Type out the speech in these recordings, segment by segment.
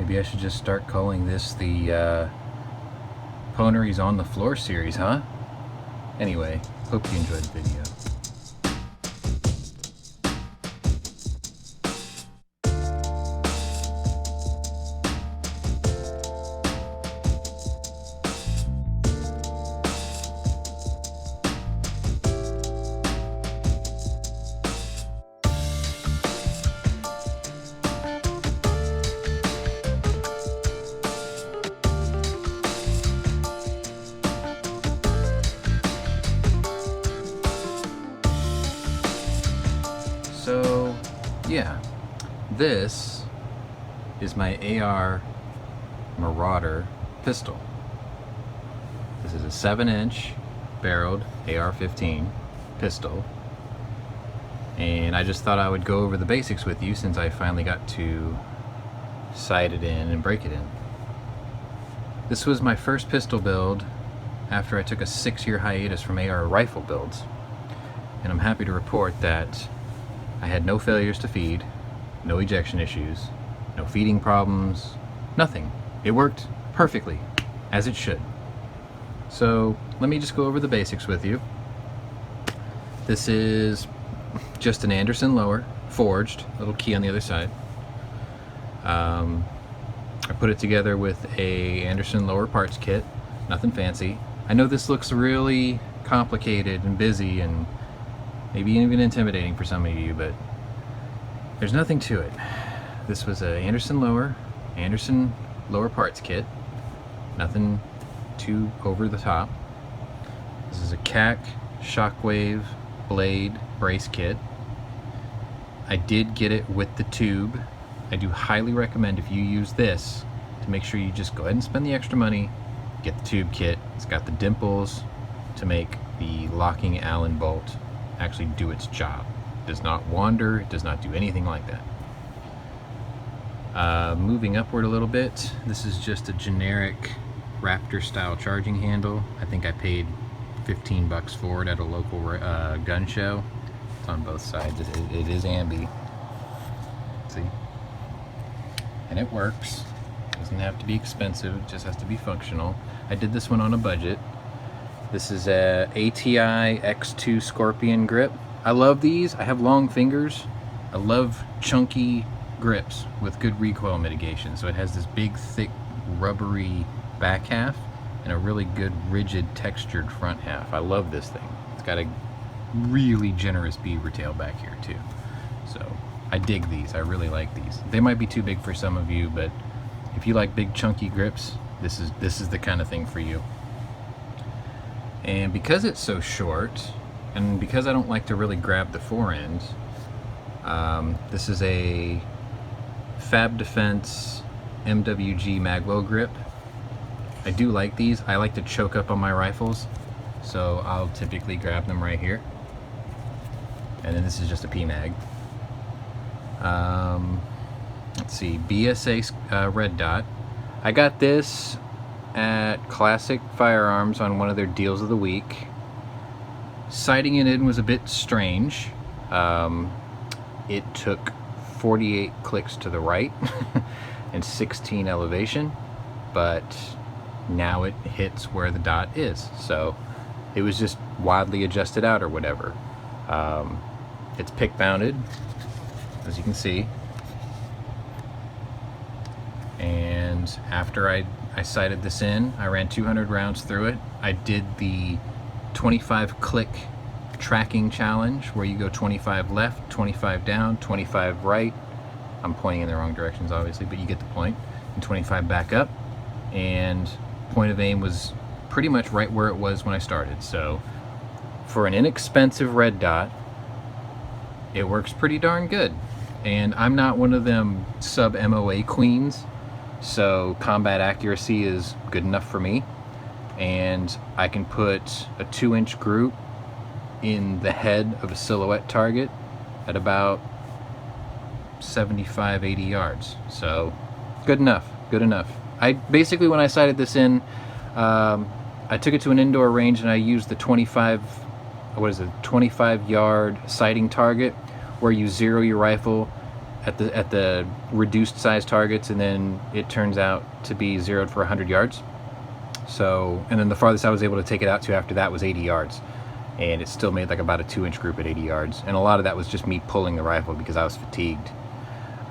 Maybe I should just start calling this the Pwnery's on the Floor series, huh? Anyway, hope you enjoyed the video. So, yeah, this is my AR Marauder pistol. This is a 7-inch barreled AR15 pistol, and I just thought I would go over the basics with you since I finally got to sight it in and break it in. This was my first pistol build after I took a 6-year hiatus from AR rifle builds, and I'm happy to report that I had no failures to feed, no ejection issues, no feeding problems, nothing. It worked perfectly, as it should. So let me just go over the basics with you. This is just an Anderson lower, forged, little key on the other side. I put it together with a Anderson lower parts kit, nothing fancy. I know this looks really complicated and busy and maybe even intimidating for some of you, but there's nothing to it. This was a Anderson lower parts kit, nothing too over the top. This is a CAC Shockwave blade brace kit. I did get it with the tube. I do highly recommend, if you use this, to make sure you just go ahead and spend the extra money, get the tube kit. It's got the dimples to make the locking Allen bolt actually do its job. It does not wander, it does not do anything like that. Moving upward a little bit, this is just a generic Raptor style charging handle. I think I paid 15 bucks for it at a local gun show. It's on both sides. It is ambi. See? And it works. It doesn't have to be expensive, it just has to be functional. I did this one on a budget. This is a Ati X2 Scorpion Grip. I love these. I have long fingers. I love chunky grips with good recoil mitigation. So it has this big, thick, rubbery back half and a really good, rigid, textured front half. I love this thing. It's got a really generous beaver tail back here too. So I dig these. I really like these. They might be too big for some of you, but if you like big, chunky grips, this is the kind of thing for you. And because it's so short, and because I don't like to really grab the forend, this is a Fab Defense Mwg Magwell Grip. I do like these. I like to choke up on my rifles, so I'll typically grab them right here. And then this is just a PMag. Let's see, BSA red dot. I got this at Classic Firearms on one of their deals of the week. Sighting it in was a bit strange. It took 48 clicks to the right and 16 elevation, but now it hits where the dot is. So it was just wildly adjusted out or whatever. It's pick mounted, as you can see. And after I sighted this in, I ran 200 rounds through it. I did the 25 click tracking challenge where you go 25 left, 25 down, 25 right. I'm pointing in the wrong directions obviously, but you get the point. And 25 back up, and point of aim was pretty much right where it was when I started. So for an inexpensive red dot, it works pretty darn good. And I'm not one of them sub MOA queens, so combat accuracy is good enough for me. And I can put a 2-inch group in the head of a silhouette target at about 75, 80 yards. So good enough, good enough. I basically, when I sighted this in, I took it to an indoor range and I used the 25 yard sighting target, where you zero your rifle at the reduced size targets, and then it turns out to be zeroed for 100 yards. So, and then the farthest I was able to take it out to after that was 80 yards, and it still made like about a 2-inch group at 80 yards. And a lot of that was just me pulling the rifle because I was fatigued.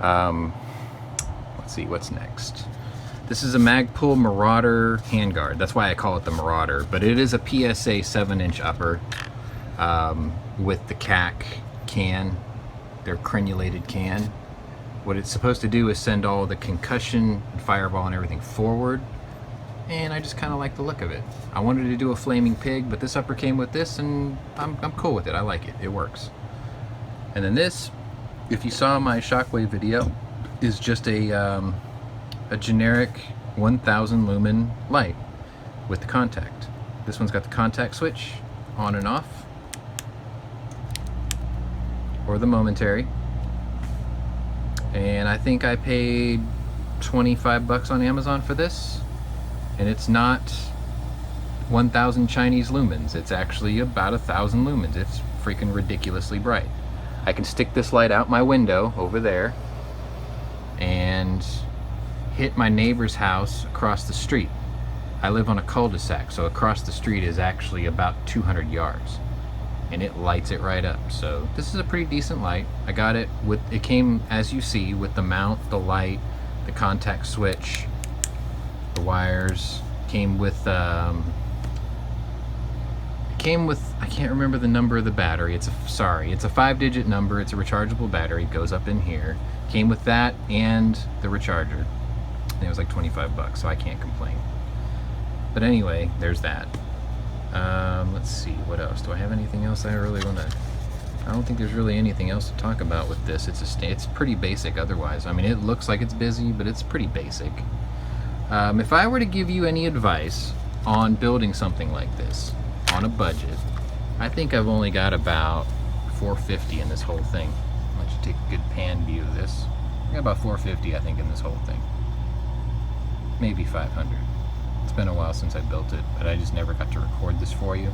Let's see what's next. This is a Magpul Marauder handguard. That's why I call it the Marauder, but it is a PSA 7-inch upper with the CAC can, their crenulated can. What it's supposed to do is send all the concussion, fireball, and everything forward, and I just kind of like the look of it. I wanted to do a flaming pig, but this upper came with this, and I'm cool with it. I like it. It works. And then this, if you saw my Shockwave video, is just a generic 1000 lumen light with the contact. This one's got the contact switch on and off, or the momentary. And I think I paid 25 bucks on Amazon for this, and it's not 1000 Chinese lumens. It's actually about 1000 lumens. It's freaking ridiculously bright. I can stick this light out my window over there and hit my neighbor's house across the street. I live on a cul-de-sac, so across the street is actually about 200 yards, and it lights it right up. So this is a pretty decent light. I got it with, it came, as you see, with the mount, the light, the contact switch, the wires. Came with I can't remember the number of the battery. It's a 5-digit number. It's a rechargeable battery. It goes up in here. Came with that and the recharger. And it was like 25 bucks, so I can't complain. But anyway, there's that. Let's see, what else? Do I have anything else I really want to... I don't think there's really anything else to talk about with this. It's pretty basic otherwise. I mean, it looks like it's busy, but it's pretty basic. If I were to give you any advice on building something like this on a budget, I think I've only got about $450 in this whole thing. I'll let you take a good pan view of this. I got about $450, I think, in this whole thing. Maybe $500. It's been a while since I built it, but I just never got to record this for you.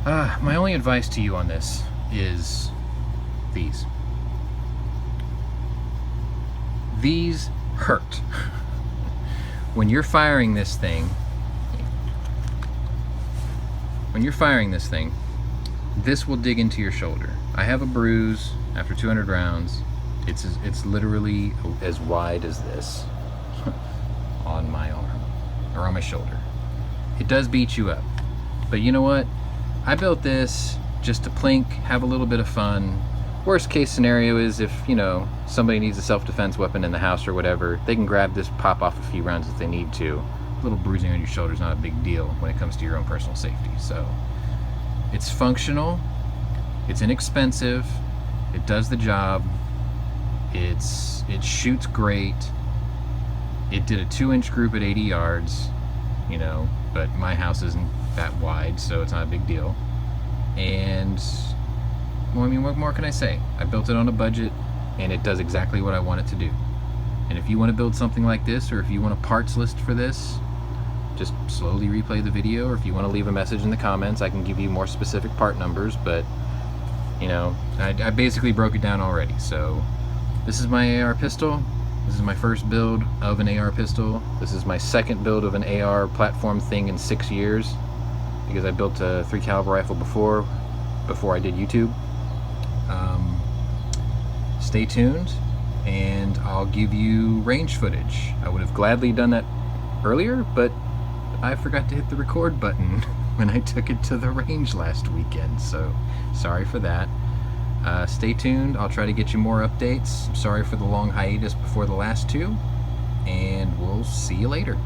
My only advice to you on this is these. These hurt. When you're firing this thing, this will dig into your shoulder. I have a bruise after 200 rounds. It's literally as wide as this on my arm, or on my shoulder. It does beat you up, but you know what? I built this just to plink, have a little bit of fun. Worst case scenario is if, you know, somebody needs a self-defense weapon in the house or whatever, they can grab this, pop off a few rounds if they need to. A little bruising on your shoulder is not a big deal when it comes to your own personal safety. So it's functional, it's inexpensive, it does the job, it shoots great. It did a 2-inch group at 80 yards, you know, but my house isn't that wide, so it's not a big deal. And, well, I mean, what more can I say? I built it on a budget, and it does exactly what I want it to do. And if you want to build something like this, or if you want a parts list for this, just slowly replay the video, or if you want to leave a message in the comments, I can give you more specific part numbers, but, you know, I basically broke it down already. So, this is my AR pistol. This is my first build of an AR pistol. This is my second build of an AR platform thing in 6 years, because I built a .3 caliber rifle before I did YouTube. Stay tuned, and I'll give you range footage. I would have gladly done that earlier, but I forgot to hit the record button when I took it to the range last weekend, so sorry for that. Stay tuned. I'll try to get you more updates. Sorry for the long hiatus before the last two, and we'll see you later.